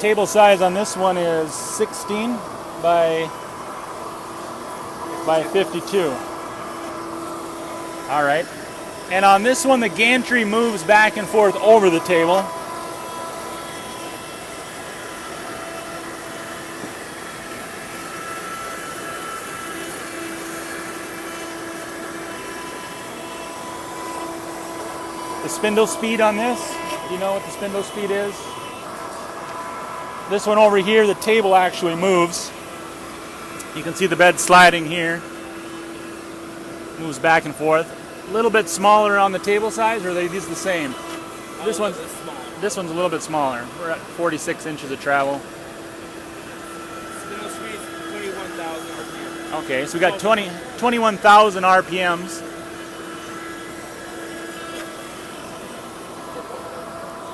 table size on this one is 16 by 52. All right. And on this one, the gantry moves back and forth over the table. The spindle speed on this, do you know what the spindle speed is? This one over here, the table actually moves. You can see the bed sliding here. Moves back and forth. A little bit smaller on the table size, or are these the same? This one's a little bit smaller. We're at 46 inches of travel. Spindle speed 21,000 RPM. Okay, so we got 21,000 RPMs.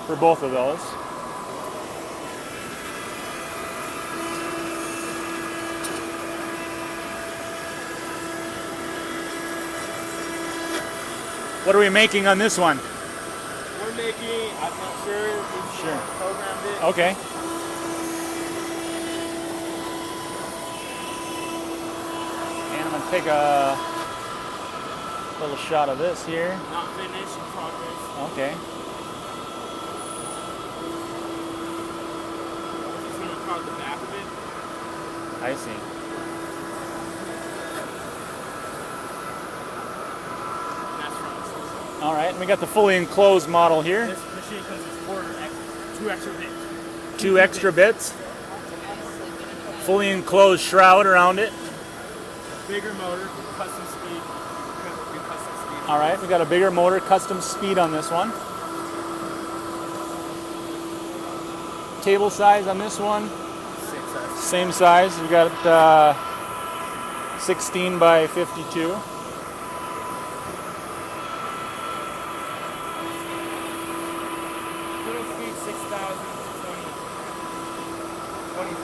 For both of those. What are we making on this one? We're making, I'm not sure, we programmed it. Okay. And I'm going to take a little shot of this here. Not finished, in progress. Okay. Just going to carve the back of it. I see. All right, and we got the fully enclosed model here. This machine comes with 2 extra bits. 2 extra bits. Fully enclosed shroud around it. Bigger motor, custom speed. All right, we got a bigger motor, custom speed on this one. Table size on this one. Same size. We got 16 by 52. Spindle speed 6,000 to 20,000.